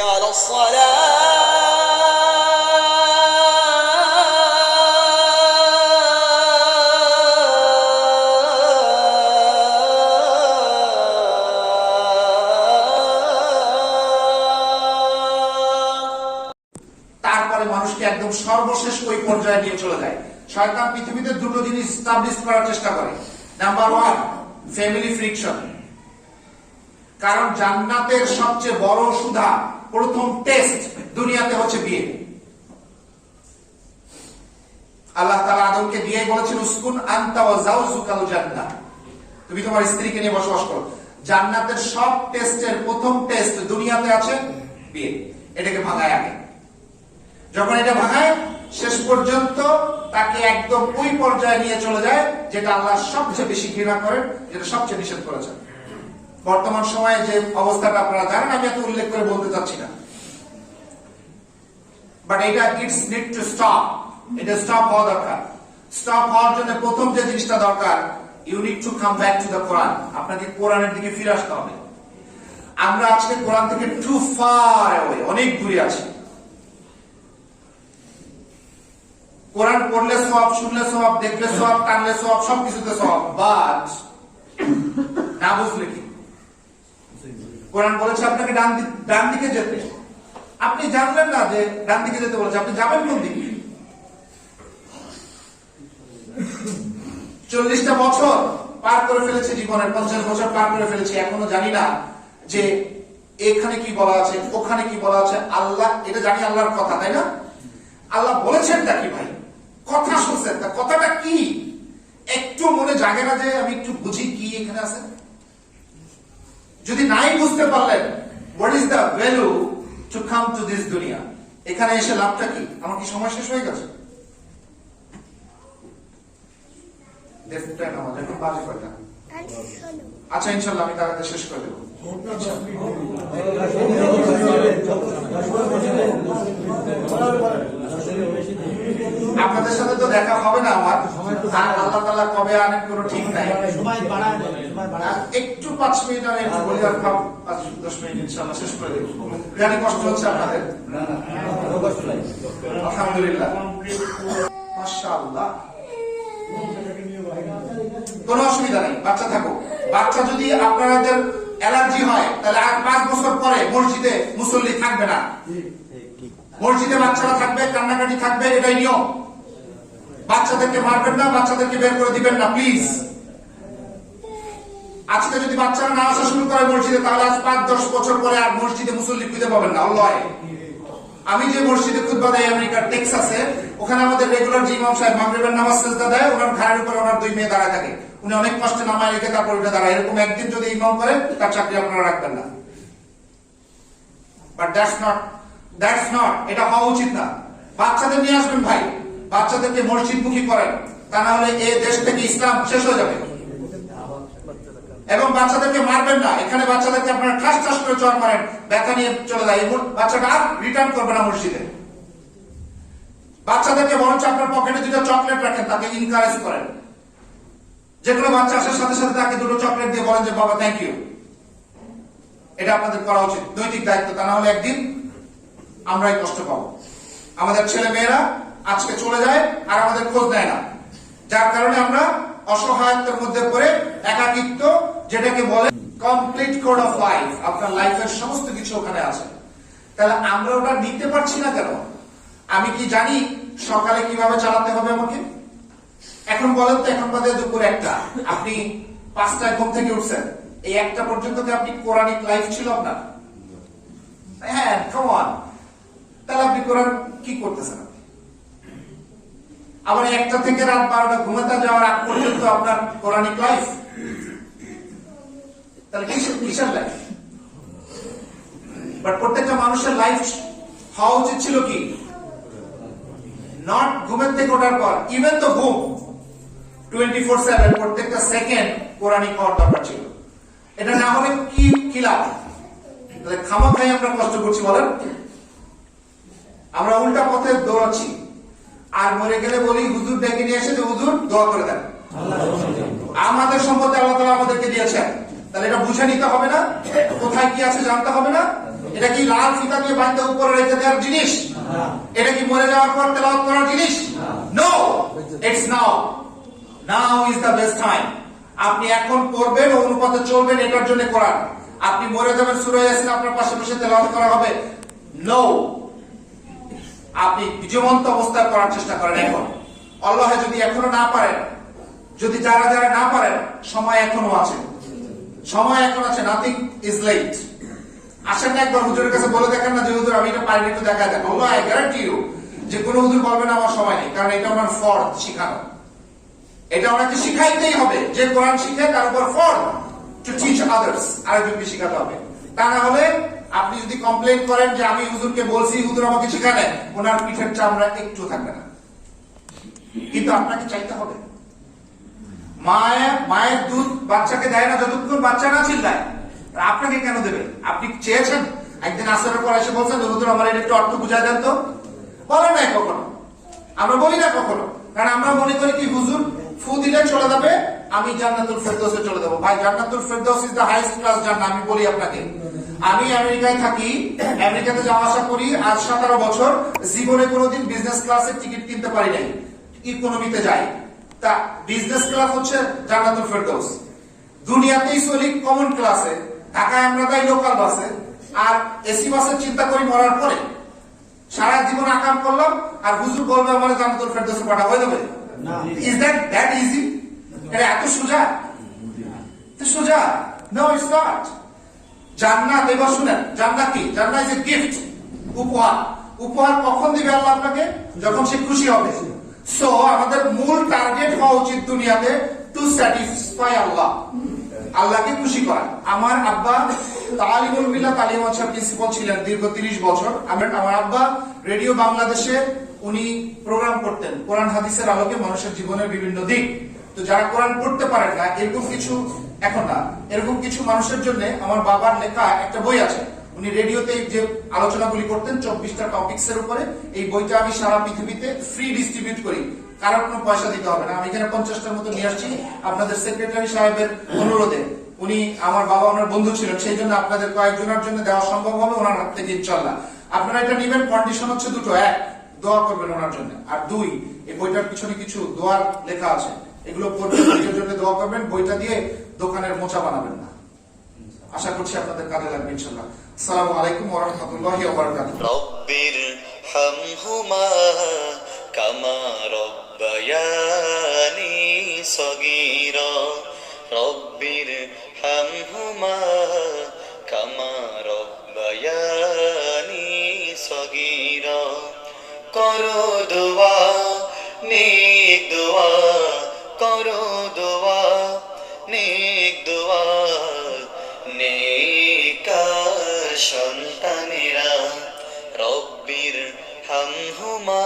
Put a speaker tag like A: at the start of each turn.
A: على
B: তারপরে মানুষকে একদম সর্বশেষ ওই পর্যায়ে নিয়ে চলে যায়। শয়তান পৃথিবীতে দুটো জিনিস এস্টাবলিশ করার চেষ্টা করে। Number 1, family friction. কারণ জান্নাতের সবচেয়ে বড় সুধা, প্রথম টেস্ট দুনিয়াতে হচ্ছে বিয়ে। আল্লাহ তাআলা আদমকে দিয়ে বলেছেন উসকুন আনতা ওয়া যাওজুকাল জান্নাহ, তুমি তোমার স্ত্রীকে নিয়ে বসবাস করো। জান্নাতের সব টেস্টের প্রথম টেস্ট দুনিয়াতে আছে বিয়ে। এটাকে ভাঙায় আগে। যখন এটা ভাঙায়, শেষ পর্যন্ত তাকে একদম ওই পর্যায়ে নিয়ে চলে যায় যেটা আল্লাহ সবচেয়ে বেশি ঘৃণা করেন, যেটা সবচেয়ে নিষেধ করেছেন। বর্তমান সময়ে যে অবস্থাটা আপনারা জানেন, আমি এত উল্লেখ করে বলতে চাচ্ছি না, বাট এটা ইটস নিড টু স্টপ। এটা স্টপ হওয়া দরকার। স্টপ হওয়ার জন্য প্রথম যে জিনিসটা দরকার, you need to come back to the Quran. আপনাকে কোরআনের দিকে ফিরে আসতে হবে। আমরা আজকে কোরআন থেকে টু ফার অ্যাওয়ে, অনেক দূরে আছি। কোরআন পড়লে সওয়াব, শুনলে সওয়াব, দেখলে সওয়াব, টানলে সওয়াব, সবকিছুতে সওয়াব, বাট না বুঝলে কি? কোরআন বলেছে আপনাকে ডান দিকে যেতে, আপনি জানলেন না যে ডান দিকে যেতে বলেছে, আপনি যাবেন কোন দিকে? 40টা বছর পার করে ফেলেছে জীবনের, 50 বছর পার করে ফেলেছি, এখনো জানি না যে এখানে কি বলা আছে, ওখানে কি বলা আছে। আল্লাহ এটা জানি, আল্লাহর কথা, তাই না? আল্লাহ বলেছেনটা কি ভাই? কথা শুনছেন, তা কথাটা কি? একটু মনে জাগে না যে আমি একটু বুঝি কি এখানে আছে? যদি নাই বুঝতে পারলেন, what is the value to come to this দুনিয়া? এখানে এসে লাভটা কি? আমার কি সময় শেষ হয়ে গেছে? আচ্ছা, ইনশাল্লাহ আমি তার শেষ করে দেবো। আপনাদের সাথে তো দেখা হবে না আমার, আল্লাহ তাআলা কবে আনেন কোনো ঠিক নাই। একটু 5 মিনিট আমি একটু বলি, আর 5-10 মিনিট ইনশাআল্লাহ শেষ করে দেব। জানি কষ্ট হচ্ছে আপনাদের। আলহামদুলিল্লাহ, মাশাআল্লাহ, কোনো অসুবিধা নেই, বাচ্চা থাকো। বাচ্চা যদি আপনাদের অ্যালার্জি হয়, তাহলে আর 5 বছর পরে মসজিদে মুসল্লি থাকবে না। মসজিদে বাচ্চারা থাকবে, কান্নাকাটি থাকবে, এটাই নিয়ম। বাচ্চাদেরকে মারবেন না, বাচ্চাদেরকে বের করে দিবেন না, প্লিজ। আজকে যদি বাচ্চারা না আসা শুরু করে মসজিদে, তাহলে আজ 5-10 বছর পরে আর মসজিদে মুসল্লি খুঁজে পাবেন না। আল্লাহ, আমি যে মসজিদে খুতবা দেই আমেরিকার টেক্সাসে, ওখানে আমাদের রেগুলার যে ইমাম সাহেব মাগরিবের নামাজ সেজদা দেয়, ওনার ঘাড়ের উপরে ওনার 2 মেয়ে দাঁড়ায় থাকে। উনি অনেক কষ্টে নামায় রেখে তারপর উঠে দাঁড়ায়। এরকম একদিন যদি ইমাম করে, তার চাকরি আপনারা রাখবেন না। বাট দ্যাটস নট, এটা হওয়া উচিত না। বাচ্চাদের নিয়ে আসবেন ভাই, বাচ্চাদেরকে মসজিদমুখী করেন, তা না হলে এই দেশ থেকে ইসলাম শেষ হয়ে যাবে। এবং বাচ্চাদেরকে মারবেন না। এখানে বাচ্চাদেরকে আপনারা ঠাস ঠাস করে চড় মারেন, ব্যথা নিয়ে চলে যায়, এবং বাচ্চাটা আর রিটার্ন করবে না মসজিদে। বাচ্চাদেরকে বরঞ্চ আপনার পকেটে 2টা চকলেট রাখেন, তাকে ইনকারেজ করেন। যে কোনো বাচ্চা আসার সাথে সাথে তাকে 2টো চকলেট দিয়ে বলেন যে বাবা থ্যাংক ইউ। এটা আপনাদের করা উচিত, নৈতিক দায়িত্ব। তা না হলে একদিন আমরাই কষ্ট পাবো। আমাদের ছেলে মেয়েরা আজকে চলে যায় আর আমাদের খোঁজ নেয় না, যার কারণে আমরা অসহায়ত্বের মধ্যে পড়ে একাকিত্ব, যেটাকে বলে কমপ্লিট কোড অফ লাইফ, আপনার লাইফের সমস্ত কিছু ওখানে আছে। তাহলে আমরা ওটা নিতে পারছি না কেন? আমি কি জানি সকালে কিভাবে চালাতে হবে আমাকে? এখন বলেন তো, এখন বাদে দুপুর 1টা, আপনি 5টায় ঘুম থেকে উঠছেন, এই 1টা পর্যন্ত কি আপনি কোরআনিক লাইফ ছিল আপনার? হ্যাঁ, কাম অন। তাহলে আপনি কোরআন কি করতেছেন? আবার 1টা থেকে রাত 12টা ঘুমাতে যাওয়ার আগ পর্যন্ত আপনার কোরআনিক লাইফ? তাহলে কিসের লাইফ? বাট প্রত্যেকটা মানুষের লাইফ হওয়া উচিত ছিল কি? নট ঘুমের থেকে ওঠার পর, ইভেন তো ঘুম 24/7, প্রত্যেকটা সেকেন্ড কোরআনিক হওয়ার দরকার ছিল। এটা না হলে কি লাভ? তাহলে খামাখাই আমরা কষ্ট করছি বলেন। আমরা উল্টা পথে দৌড়াচ্ছি, আর মরে গেলে বলি হুজুর ডেকে নিয়ে এসে যে হুজুর দোয়া করে দেন। আমাদের সম্পত্তি আল্লাহ তাআলা আমাদেরকে দিয়েছেন, তাহলে এটা বুঝে নিতে হবে না? কোথায় কি আছে জানতে হবে না? এটা কি লাল ফিতা দিয়ে বাঁধতে উপরে রেখে দেওয়ার জিনিস? এটা কি মরে যাওয়ার পর তেলাওয়াত করার জিনিস? No, it's now is the best time. আপনি এখন পড়বেন, অনুপাতে চলবেন, এটার জন্য কোরআন। আপনি মরে যাবেন, সূরা ইয়াসিন আপনার পাশে বসে তেলাওয়াত করা হবে? নো, আপনি জীবন্ত অবস্থায় করার চেষ্টা করেন এখন। আল্লাহ যদি এখনো না পারেন, যদি যারা যারা না পারেন, সময় এখনো আছে, সময় এখন আছে, নাথিং ইজ লেট। আসেন না একবার হুজুরের কাছে বলে দেখেন না যে হুজুর আমি এটা পারিনি, একটু দেখা দেন। আল্লাহ আই গ্যারান্টি ইউ যে কোনো হুজুর বলবে না আমার সময় নেই, কারণ এটা আমার ফরজ শিখানো। এটা ওনাকে শিখাইতেই হবে। যে কোরআন শিখে তার উপর ফরজ টু টিচ আদার্স, আরেকজনকে শিখাতে হবে। তা না হলে আপনি যদি কমপ্লেইন করেন যে আমি হুজুরকে বলছি, হুজুর আমাকে শিখানে, ওনার পিঠের চামড়া একটু থাকবে না। কিন্তু আপনাকে চাইতে হবে। মায়ের দুধ বাচ্চাকে দেয় না যতক্ষণ বাচ্চা না চিল্লায়, আপনাকে কেন দেবে? আপনি চেয়েছেন? একদিন আসরের পর এসে বলছেন হুজুর আমার এটা একটু অর্থ বুঝাই দেন তো? বলেন নাই কখনো, আমরা বলি না কখনো, কারণ আমরা মনে করি কি হুজুর ফু দিলে চলে যাবে, আমি জান্নাতুল ফেরদৌসে চলে যাবো। ভাই, Jannatul Firdaus is the highest class জান্নাত। আমি বলি আপনাকে, আমি আমেরিকায় থাকি, আমেরিকাতে যাওয়া আসা করি আজ 17 বছর, জীবনে কোনোদিন বিজনেস ক্লাসের টিকিট কিনতে পারি নাই, ইকোনমিতে যাই। তা বিজনেস ক্লাস হচ্ছে জান্নাতুল ফেরদৌস। দুনিয়াতেই চলি কমন ক্লাসে, ঢাকায় আমরা যাই লোকাল বাসে, আর এসি বাসের চিন্তা করি মরার পরে। সারা জীবন আকাম করলাম, আর হুজুর বলবে আমার জান্নাতুল ফেরদৌসে পাঠা হয়ে যাবে? Is that easy? এটা এত সোজা? সোজা? No, it's not. জান্নাত, এবার শুনেন, জান্নাত কি? জান্নাত ইজ এ গিফট, উপহার। উপহার কখন দিবে আল্লাহ আপনাকে? যখন সে খুশি হবে। সো আমাদের মূল টার্গেট হওয়া উচিত দুনিয়াতে টু স্যাটিসফাই আল্লাহ, আল্লাহকে খুশি করা। আমার আব্বা তালিমুল মিল্লাত তালিম মাদ্রাসার প্রিন্সিপাল ছিলেন দীর্ঘ 30 বছর। আমার আব্বা রেডিও বাংলাদেশে উনি প্রোগ্রাম করতেন কোরআন হাদিসের আলোকে মানুষের জীবনের বিভিন্ন দিক। তো যারা কোরআন পড়তে পারেন না, এরকম কিছু, এখন না, এরকম কিছু মানুষের জন্য আমার বাবার লেখা একটা বই আছে। উনি রেডিওতে যে আলোচনাগুলি করতেন 24টা টপিকসের উপরে, এই বইটা আমি সারা পৃথিবীতে ফ্রি ডিস্ট্রিবিউট করি, কারো কোনো পয়সা দিতে হবে না। আমি এখানে 50টার মতো নিয়ে আসছি আপনাদের সেক্রেটারি সাহেবের অনুরোধে। উনি আমার বাবা ওনার বন্ধু ছিলেন, সেই জন্য আপনাদের কয়েকজনের জন্য দেওয়া সম্ভব হবে ওনার হাত থেকে ইনশাআল্লাহ। আপনারা এটা নেবেন, কন্ডিশন হচ্ছে দুটো। এক, দোয়া করবেন ওনার জন্য, আর দুই, এই বইটার পিছনে কিছু দোয়ার লেখা আছে, এগুলো পড়বেন, নিজের জন্য দোয়া করবেন। বইটা দিয়ে দোকানের মোচা বানাবেন না। আশা করছি আপনাদের কাজে লাগবে ইনশাআল্লাহ। আসসালামু আলাইকুম ওয়া রাহমাতুল্লাহি ওয়া বারাকাতুহু।
A: রব্বির হামহুমা কামা রব্বায়ানি সগীরা। রব্বির হামহুমা কামা রব্বায়ানি সগীরা। করো দোয়া, নেক দোয়া, করো দোয়া, নেক দোয়া, নেকার সন্তানেরা। রব্বির হামহুমা